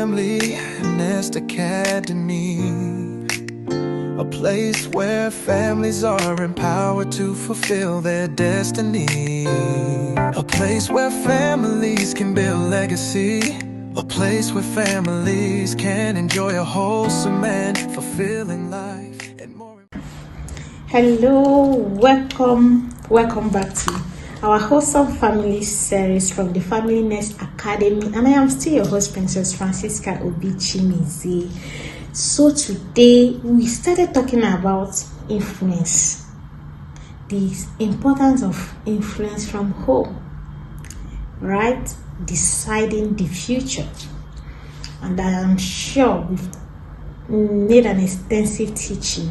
Familynestacademy, a place where families are empowered to fulfill their destiny, a place where families can build legacy, a place where families can enjoy a wholesome and fulfilling life. And more. Hello, welcome back to our wholesome family series from the Familynestacademy, and I am still your host, Princess Francisca Obichimizi. So today we started talking about influence, the importance of influence from home, right? Deciding the future. And I am sure we've made an extensive teaching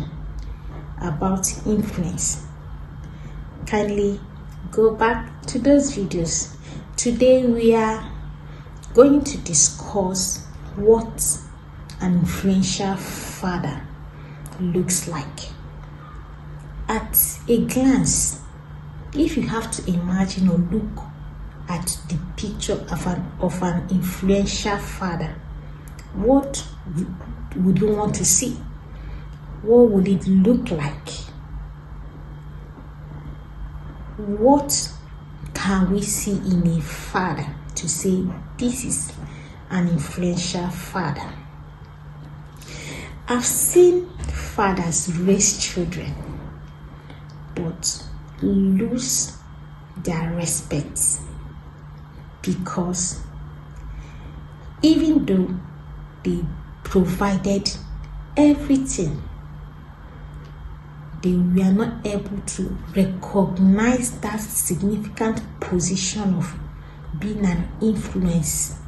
about influence. Kindly go back to those videos. Today we are going to discuss what an influential father looks like. At a glance, if you have to imagine or look at the picture of an influential father, what would you want to see? What would it look like? What can we see in a father to say this is an influential father? I've seen fathers raise children but lose their respect because even though they provided everything, they were not able to recognize that significant position of being an influence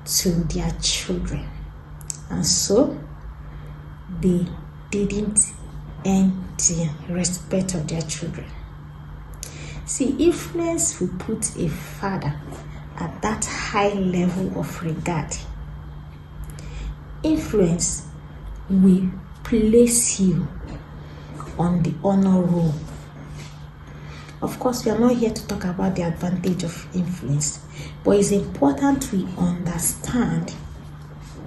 to their children, and so they didn't earn the respect of their children. See, influence will put a father at that high level of regard. Influence will place you on the honor roll. Of course, we are not here to talk about the advantage of influence, but it's important we understand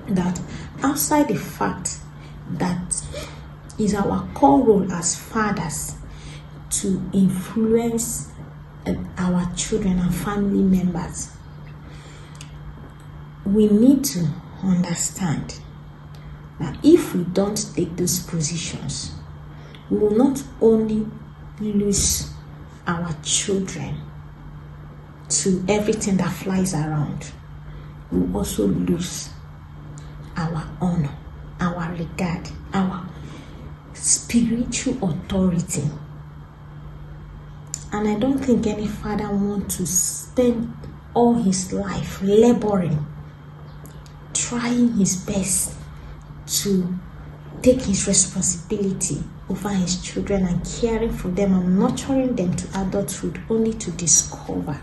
that outside the fact that is our core role as fathers to influence our children and family members, we need to understand that if we don't take those positions, we will not only lose our children to everything that flies around, we will also lose our honor, our regard, our spiritual authority. And I don't think any father wants to spend all his life laboring, trying his best to take his responsibility over his children and caring for them and nurturing them to adulthood, only to discover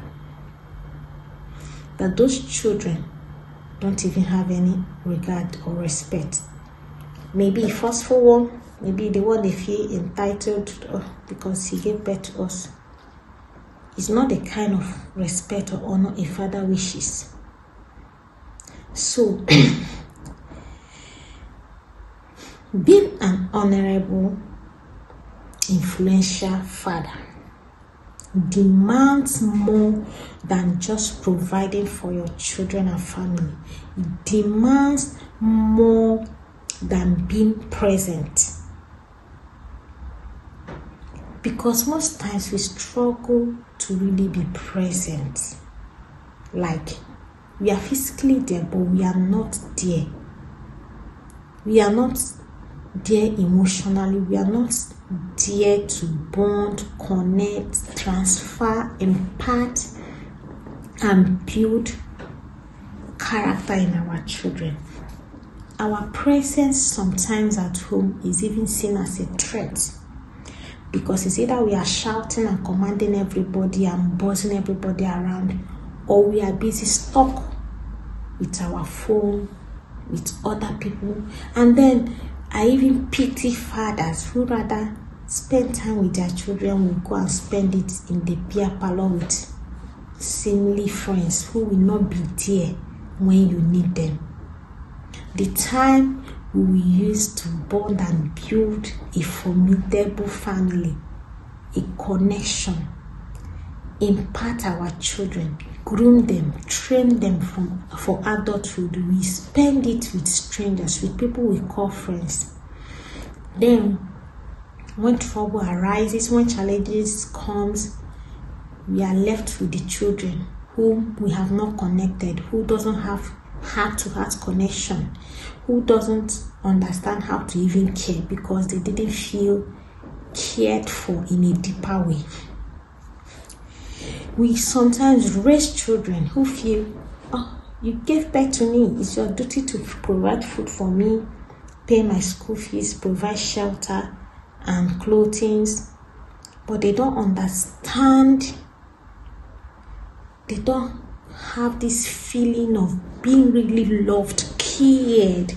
that those children don't even have any regard or respect. Maybe a forceful one, maybe the one they feel entitled because he gave birth to us. It's not the kind of respect or honor a father wishes. So, being an honorable, influential father demands more than just providing for your children and family. It demands more than being present. Because most times we struggle to really be present. Like, we are physically there, but we are not there. We are not there emotionally. We are not there to bond, connect, transfer, impart, and build character in our children. Our presence sometimes at home is even seen as a threat, because it's either we are shouting and commanding everybody and buzzing everybody around, or we are busy stuck with our phone, with other people. And then I even pity fathers who rather spend time with their children will go and spend it in the beer parlor with seemingly friends who will not be there when you need them. the time we will use to bond and build a formidable family, a connection, impart our children, groom them, train them for adulthood. We spend it with strangers, with people we call friends. Then when trouble arises, when challenges comes, we are left with the children whom we have not connected, who doesn't have heart-to-heart connection, who doesn't understand how to even care because they didn't feel cared for in a deeper way. We sometimes raise children who feel, oh, you gave birth to me, it's your duty to provide food for me, pay my school fees, provide shelter and clothing, but they don't understand. They don't have this feeling of being really loved, cared,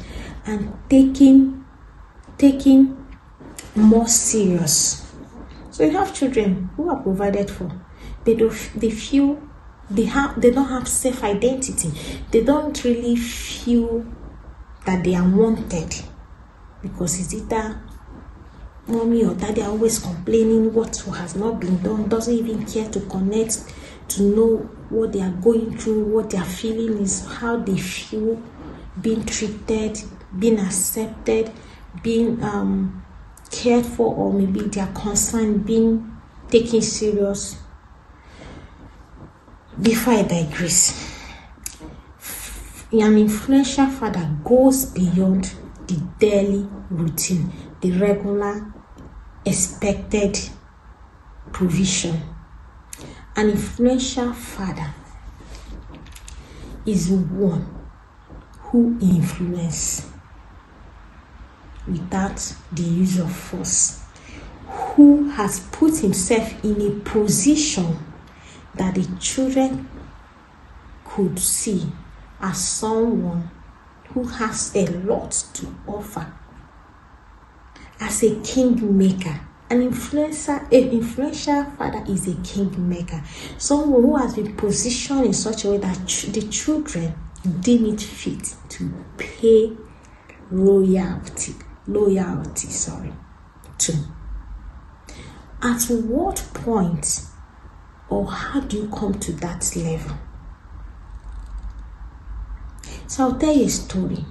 and taken more serious. So you have children who are provided for. They feel they don't have self-identity. They don't really feel that they are wanted because it's either mommy or daddy are always complaining what has not been done, doesn't even care to connect, to know what they are going through, what their feeling is, how they feel being treated, being accepted, being cared for, or maybe their concern being taken serious. Before I digress, an influential father goes beyond the daily routine, the regular expected provision. An influential father is one who influences without the use of force, who has put himself in a position that the children could see as someone who has a lot to offer, as a kingmaker. An influential father is a kingmaker, someone who has been positioned in such a way that the children deem it fit to pay loyalty to. At what point or how do you come to that level? So I'll tell you a story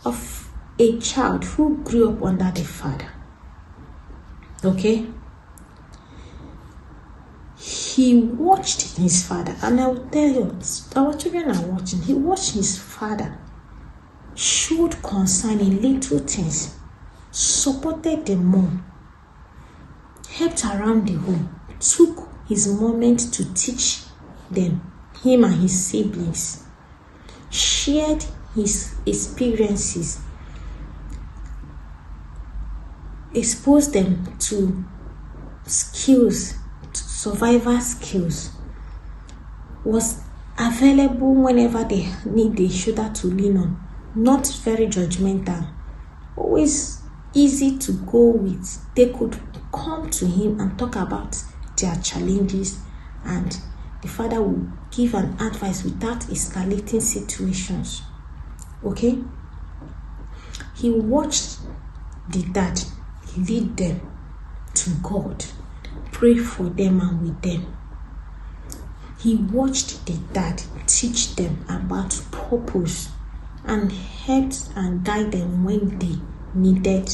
of a child who grew up under the father. Okay? He watched his father, and I will tell you, our children are watching. He watched his father, showed concern in little things, supported the mom, helped around the home, took his moment to teach them, him and his siblings, shared his experiences, exposed them to skills, to survival skills, was available whenever they need a shoulder to lean on, not very judgmental, always easy to go with. They could come to him and talk about their challenges, and the father will give an advice without escalating situations. Okay? He watched the dad lead them to God, pray for them and with them. He watched the dad teach them about purpose and helped and guide them when they needed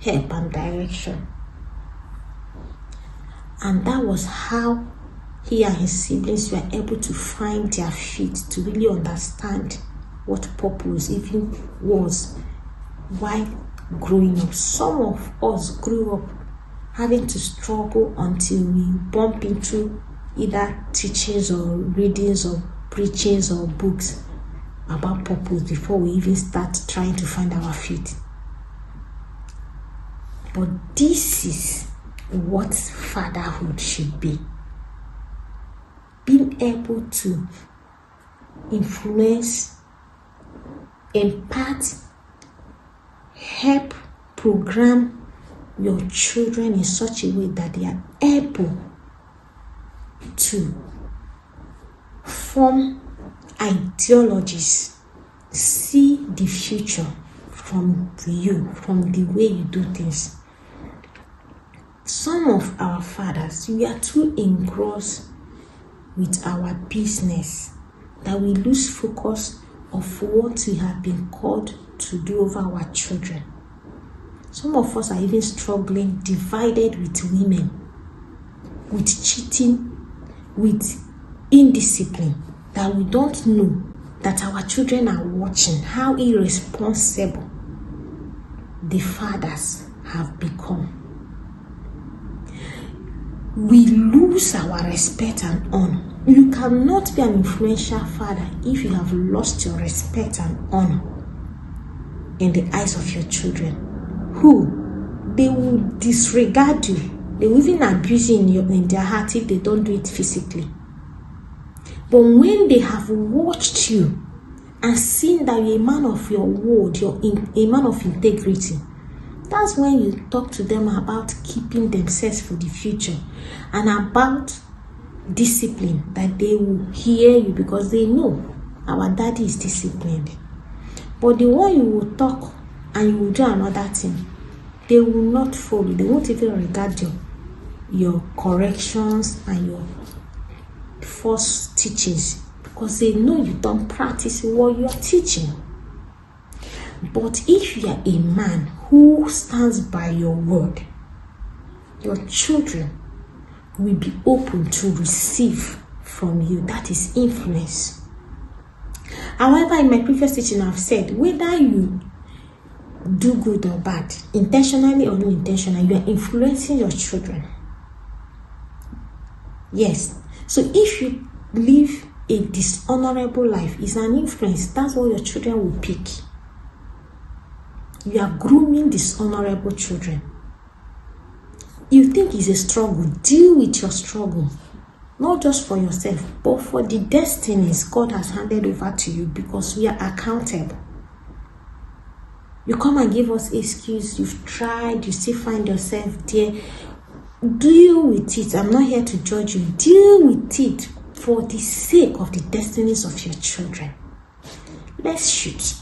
help and direction. And that was how he and his siblings were able to find their feet, to really understand what purpose even was while growing up. Some of us grew up having to struggle until we bump into either teachings or readings or preachings or books about purpose before we even start trying to find our feet. But this is what fatherhood should be. Being able to influence, impart, help program your children in such a way that they are able to form ideologies, see the future from you, from the way you do things. Some of our fathers, we are too engrossed with our business that we lose focus of what we have been called to do over our children. Some of us are even struggling, divided with women, with cheating, with indiscipline, that we don't know that our children are watching, how irresponsible the fathers have become. We lose our respect and honor. You cannot be an influential father if you have lost your respect and honor in the eyes of your children. They will disregard you. They will even abuse you in their heart if they don't do it physically. But when they have watched you and seen that you're a man of your word, you're a man of integrity, that's when you talk to them about keeping themselves for the future and about discipline, that they will hear you because they know our daddy is disciplined. But the one you will talk and you will do another thing, they will not follow. They won't even regard your corrections and your false teachings because they know you don't practice what you are teaching. But if you are a man who stands by your word, your children will be open to receive from you. That is influence. However, in my previous teaching, I've said whether you do good or bad, intentionally or unintentionally, you are influencing your children. Yes. So if you live a dishonorable life, it's an influence. That's what your children will pick. You are grooming dishonorable children. You think it's a struggle. Deal with your struggle. Not just for yourself, but for the destinies God has handed over to you, because we are accountable. You come and give us excuse. You've tried. You still find yourself there. Deal with it. I'm not here to judge you. Deal with it for the sake of the destinies of your children. Let's shoot.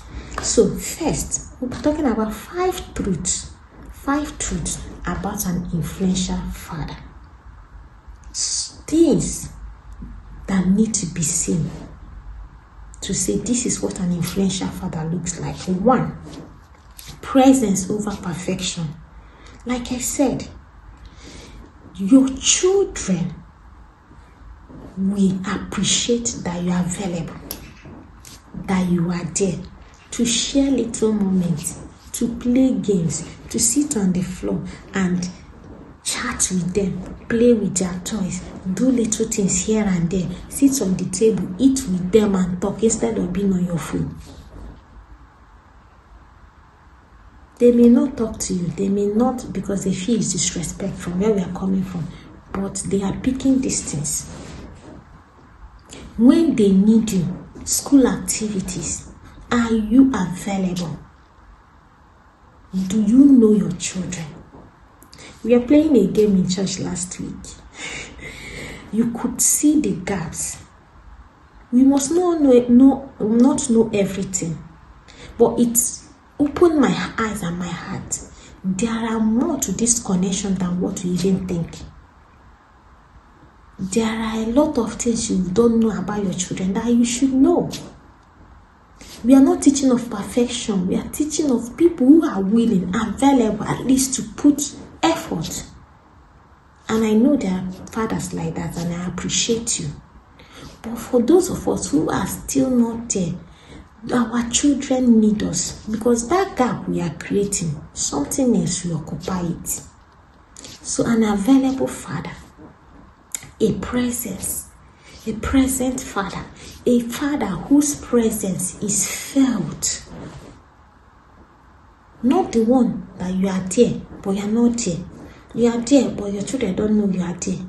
So first, we'll be talking about 5 truths about an influential father. Things that need to be seen to say this is what an influential father looks like. 1, presence over perfection. Like I said, your children will appreciate that you are available, that you are there to share little moments, to play games, to sit on the floor and chat with them, play with their toys, do little things here and there, sit on the table, eat with them and talk instead of being on your phone. They may not talk to you, they may not, because they feel it's disrespect from where we are coming from, but they are picking distance. When they need you, school activities, are you available? Do you know your children? We are playing a game in church last week. You could see the gaps. We must not know everything, but it's opened my eyes and my heart. There are more to this connection than what we even think. There are a lot of things you don't know about your children that you should know. We are not teaching of perfection. We are teaching of people who are willing, available, at least to put effort. And I know there are fathers like that, and I appreciate you. But for those of us who are still not there, our children need us, because that gap we are creating, something else will occupy it. So an available father, a present father, a father whose presence is felt. Not the one that you are there, but you are not there. You are there, but your children don't know you are there.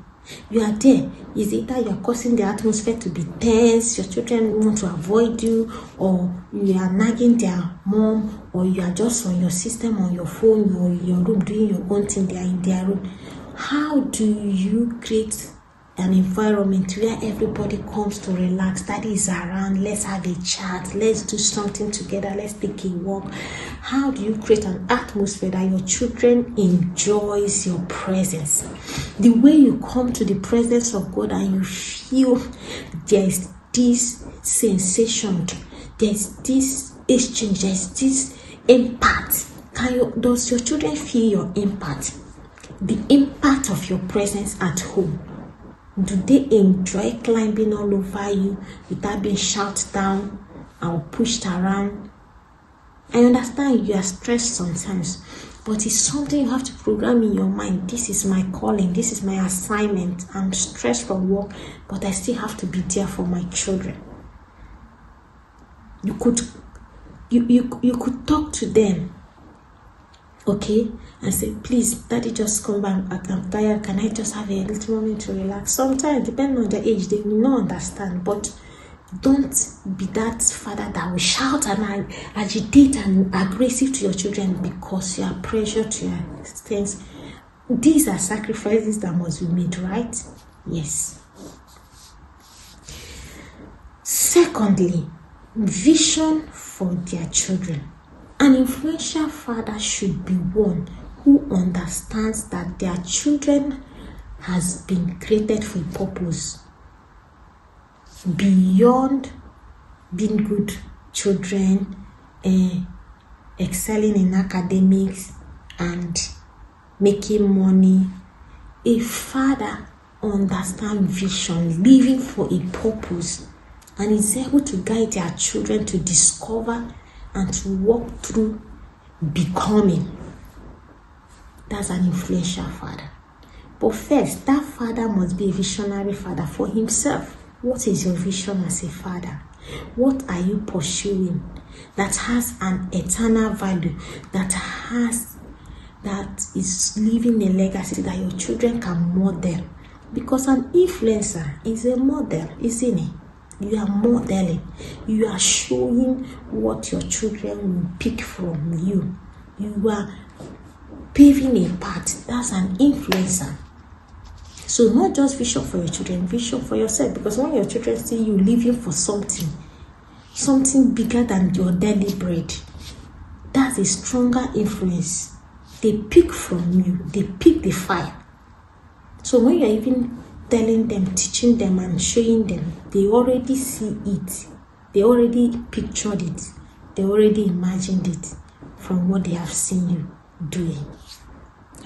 You are there. Is it that you are causing the atmosphere to be tense? Your children want to avoid you, or you are nagging their mom, or you are just on your system, on your phone, or in your room doing your own thing. They are in their room. How do you create an environment where everybody comes to relax, daddy is around, let's have a chat, let's do something together, let's take a walk. How do you create an atmosphere that your children enjoys your presence? The way you come to the presence of God and you feel there's this sensation, there's this exchange, there's this impact. Does your children feel your impact? The impact of your presence at home. Do they enjoy climbing all over you without being shouted down or pushed around? I understand you are stressed sometimes, but it's something you have to program in your mind. This is my calling, this is my assignment. I'm stressed from work, but I still have to be there for my children. You could talk to them, okay, and say, please, daddy, just come back, I'm tired, can I just have a little moment to relax? Sometimes, depending on the age, they will not understand, but don't be that father that will shout and agitate and aggressive to your children because you are pressured to your things. These are sacrifices that must be made, right? Yes. Secondly, vision for their children. An influential father should be one who understands that their children has been created for a purpose beyond being good children, excelling in academics and making money. A father understands vision, living for a purpose, and is able to guide their children to discover and to walk through becoming. That's an influential father. But first, that father must be a visionary father for himself. What is your vision as a father? What are you pursuing that has an eternal value, that is leaving a legacy that your children can model? Because an influencer is a model, isn't it? You are modeling. You are showing what your children will pick from you. You are paving a path. That's an influencer. So not just vision for your children, vision for yourself. Because when your children see you living for something bigger than your daily bread, that's a stronger influence. They pick from you. They pick the fire. So when you're even telling them, teaching them and showing them, they already see it. They already pictured it. They already imagined it from what they have seen you doing.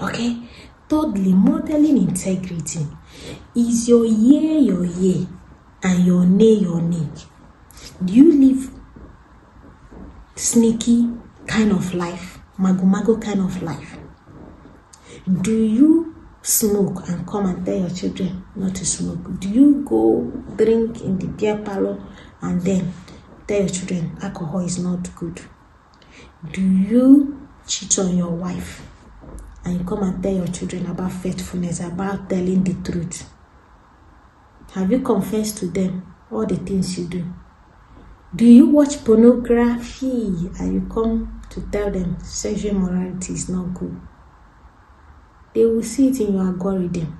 Okay? Thirdly, modeling integrity. Is your yea your yea and your nay your nay? Do you live sneaky kind of life, mago kind of life? Do you smoke and come and tell your children not to smoke? Do you go drink in the beer parlor and then tell your children alcohol is not good? Do you cheat on your wife and you come and tell your children about faithfulness, about telling the truth? Have you confessed to them all the things you do? Do you watch pornography and you come to tell them sexual morality is not good? They will see it in your algorithm.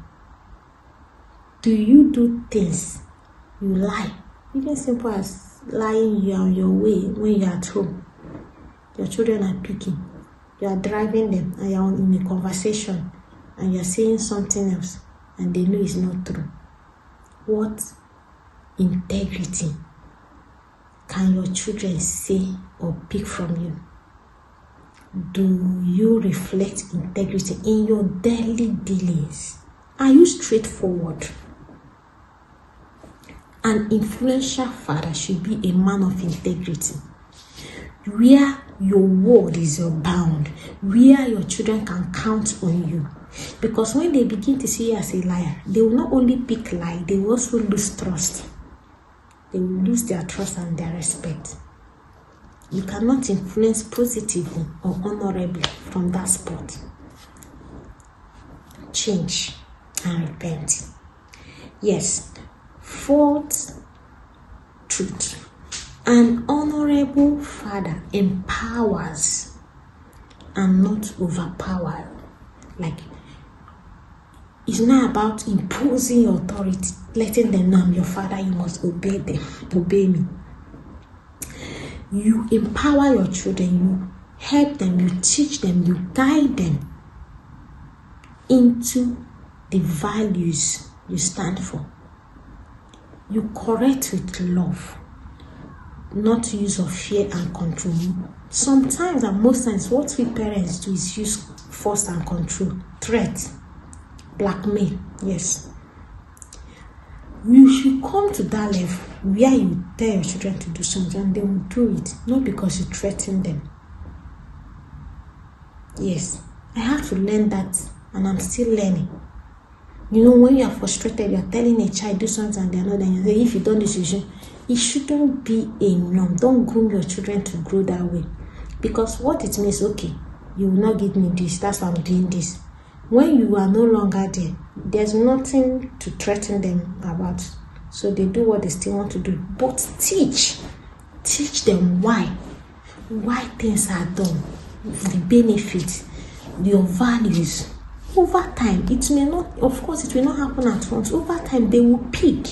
Do you do things? You lie. Even simple as lying, you are on your way when you're at home. Your children are picking. You are driving them and you're in a conversation and you're saying something else and they know it's not true. What integrity can your children say or pick from you? Do you reflect integrity in your daily dealings? Are you straightforward? An influential father should be a man of integrity, where your word is your bound, where your children can count on you. Because when they begin to see you as a liar, they will not only pick lie, they will also lose trust. They will lose their trust and their respect. You cannot influence positively or honorably from that spot. Change and repent. Yes. Fourth truth. An honorable father empowers and not overpower. Like, It's not about imposing your authority, letting them know I'm your father, you must obey them, obey me. You empower your children, you help them, you teach them, you guide them into the values you stand for. You correct with love, not use of fear and control. Sometimes and most times what we parents do is use force and control, threat, blackmail. Yes, you should come to that level where you tell your children to do something and they will do it, not because you threaten them. Yes, I had to learn that, and I'm still learning. You know, when you are frustrated, you are telling a child do something and they are not, and you say, if you don't do this, it shouldn't be a norm. Don't groom your children to grow that way, because what it means, okay, you will not give me this, that's why I'm doing this. When you are no longer there, there's nothing to threaten them about. So they do what they still want to do. But teach them why things are done, the benefits, your values. Over time, it may not, of course, it will not happen at once. Over time, they will pick.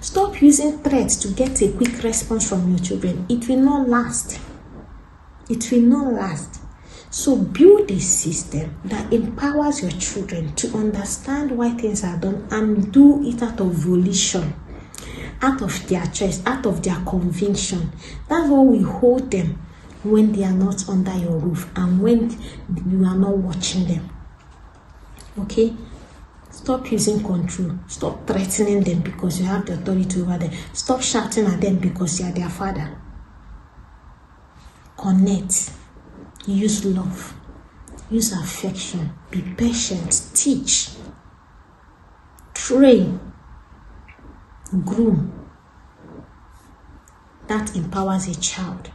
Stop using threats to get a quick response from your children. It will not last. It will not last. So build a system that empowers your children to understand why things are done and do it out of volition, out of their choice, out of their conviction. That's what we hold them when they are not under your roof and when you are not watching them. Okay? Stop using control. Stop threatening them because you have the authority over them. Stop shouting at them because you are their father. Connect. Use love. Use affection. Be patient. Teach. Train. Groom. That empowers a child.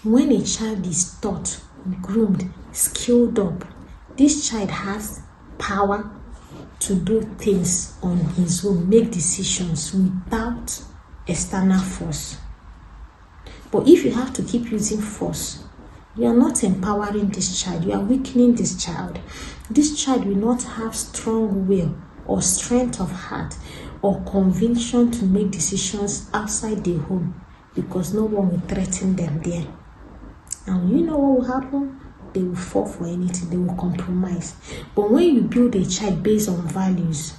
When a child is taught, groomed, skilled up, this child has power to do things on his own, make decisions without external force. But if you have to keep using force, you are not empowering this child, you are weakening this child. This child will not have strong will or strength of heart or conviction to make decisions outside the home because no one will threaten them there. And you know what will happen? They will fall for anything, they will compromise. But when you build a child based on values,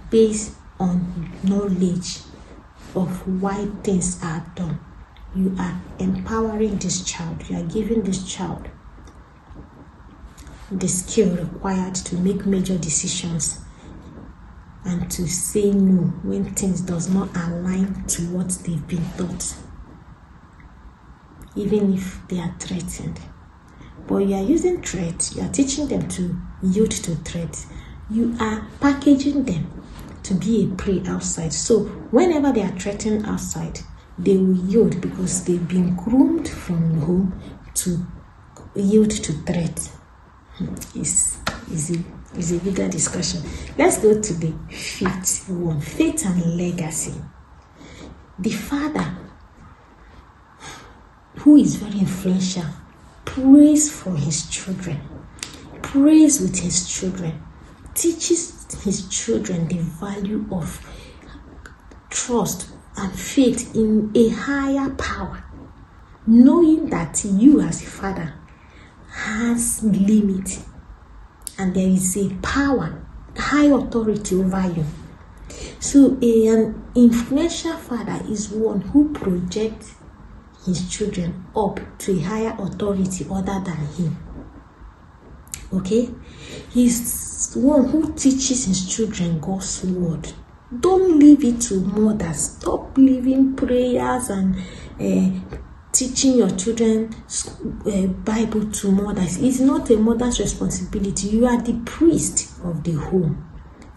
based on knowledge of why things are done, you are empowering this child. You are giving this child the skill required to make major decisions and to say no when things does not align to what they've been taught, even if they are threatened. But you are using threats, you are teaching them to yield to threats. You are packaging them to be a prey outside. So whenever they are threatened outside, they will yield because they've been groomed from home to yield to threats. It's a bigger discussion. Let's go to the fifth one, faith and legacy. The father, who is very influential, prays for his children, prays with his children, teaches his children the value of trust and faith in a higher power, knowing that you as a father has limit and there is a power, high authority over you. So an influential father is one who projects his children up to a higher authority other than him. Okay? He's one who teaches his children God's word. Don't leave it to mothers. Stop leaving prayers and teaching your children Bible to mothers. It's not a mother's responsibility. You are the priest of the home.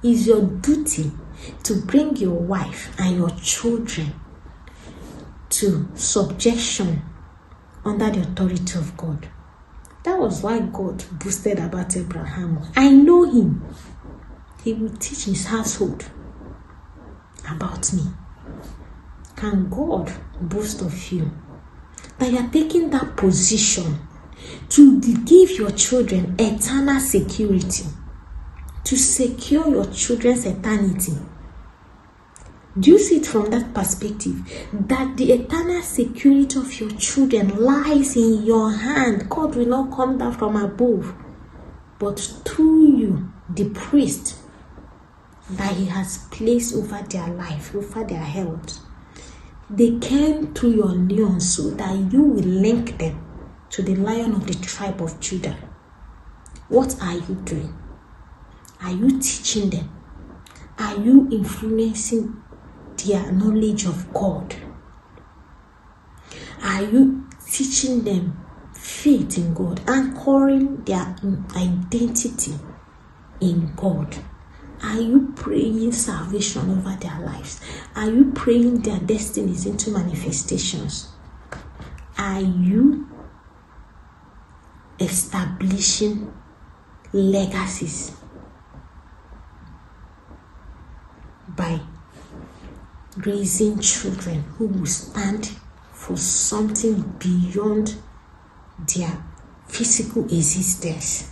It's your duty to bring your wife and your children to subjection under the authority of God. That was why God boasted about Abraham. I know him. He will teach his household about me. Can God boast of you? That you are taking that position to give your children eternal security, to secure your children's eternity. Do you see it from that perspective? That the eternal security of your children lies in your hand. God will not come down from above, but through you, the priest, that he has placed over their life, over their health. They came through your union so that you will link them to the Lion of the tribe of Judah. What are you doing? Are you teaching them? Are you influencing their knowledge of God? Are you teaching them faith in God, anchoring their identity in God? Are you praying salvation over their lives? Are you praying their destinies into manifestations? Are you establishing legacies by raising children who will stand for something beyond their physical existence?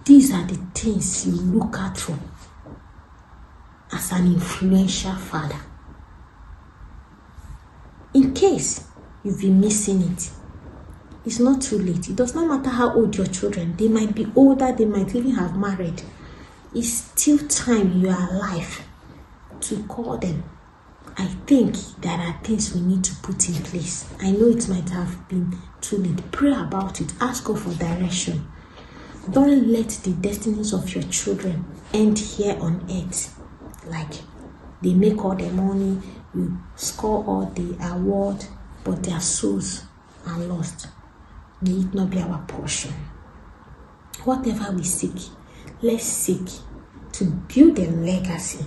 These are the things you look out for as an influential father. In case you've been missing it, it's not too late. It does not matter how old your children. They might be older, they might even have married. It's still time you are alive to call them. I think there are things we need to put in place. I know it might have been too late. Pray about it. Ask God for direction. Don't let the destinies of your children end here on earth. Like they make all the money, you score all the award, but their souls are lost. May it not be our portion. Whatever we seek, let's seek to build a legacy.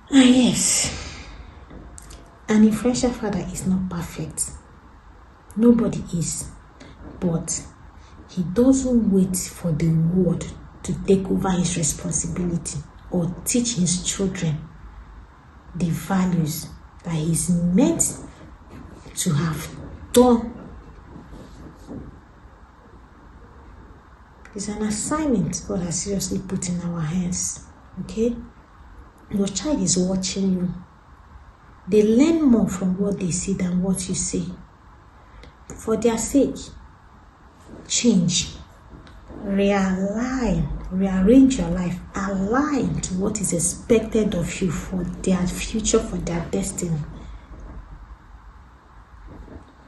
Yes, an influential father is not perfect. Nobody is. But he doesn't wait for the world to take over his responsibility or teach his children the values that he's meant to have done. It's an assignment God has seriously put in our hands. Okay? Your child is watching you. They learn more from what they see than what you say. For their sake, change, realign, rearrange your life, align to what is expected of you for their future, for their destiny.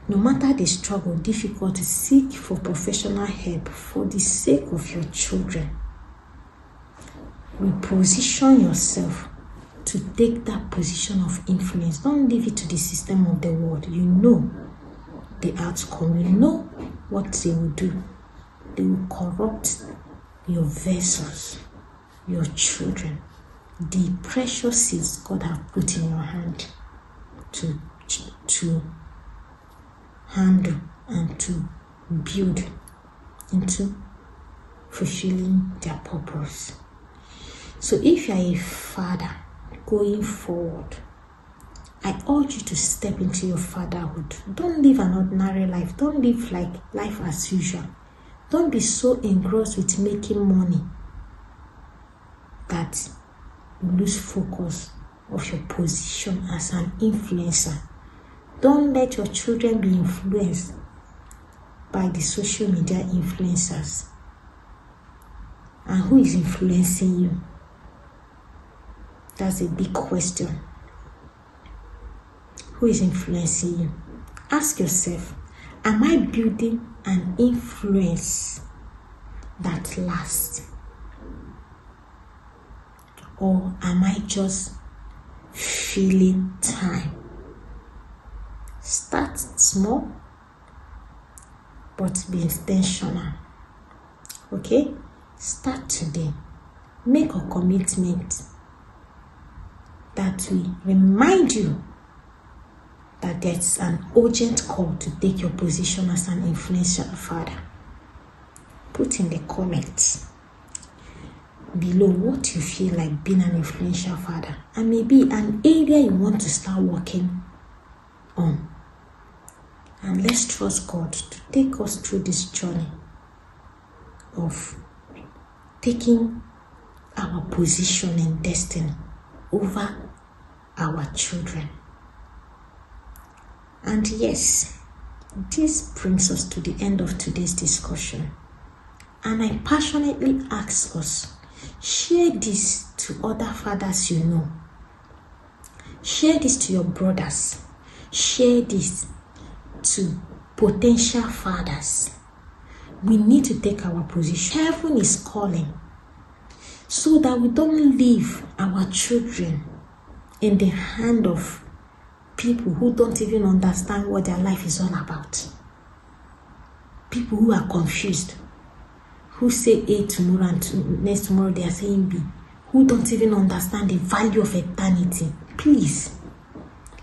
No matter the struggle, difficulty, seek for professional help for the sake of your children. Reposition yourself to take that position of influence. Don't leave it to the system of the world. You know the outcome. You know what they will do. They will corrupt your vessels, your children, the precious seeds God has put in your hand to handle and to build into fulfilling their purpose. So if you are a father going forward, I urge you to step into your fatherhood. Don't live an ordinary life. Don't live like life as usual. Don't be so engrossed with making money that you lose focus of your position as an influencer. Don't let your children be influenced by the social media influencers. And who is influencing you? That's a big question. Who is influencing you? Ask yourself, am I building an influence that lasts? Or am I just filling time? Start small, but be intentional. Okay? Start today. Make a commitment that will remind you that there's an urgent call to take your position as an influential father. Put in the comments below what you feel like being an influential father, and maybe an area you want to start working on. And let's trust God to take us through this journey of taking our position in destiny over our children. And yes, this brings us to the end of today's discussion. And I passionately ask us, share this to other fathers you know. Share this to your brothers. Share this to potential fathers. We need to take our position. Heaven is calling, so that we don't leave our children in the hand of people who don't even understand what their life is all about. People who are confused, who say A tomorrow and next tomorrow they are saying B, who don't even understand the value of eternity. Please,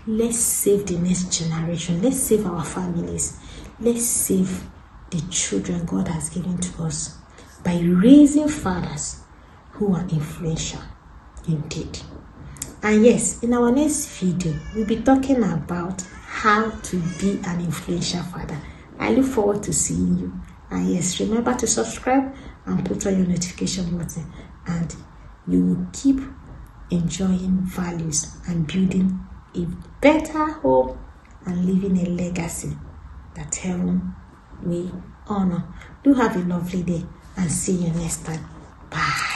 let's save the next generation. Let's save our families. Let's save the children God has given to us by raising fathers who are influential indeed. And yes, in our next video, we'll be talking about how to be an influential father. I look forward to seeing you. And yes, remember to subscribe and put on your notification button, and you will keep enjoying values and building a better home and leaving a legacy that heaven will honor. Do have a lovely day and see you next time. Bye.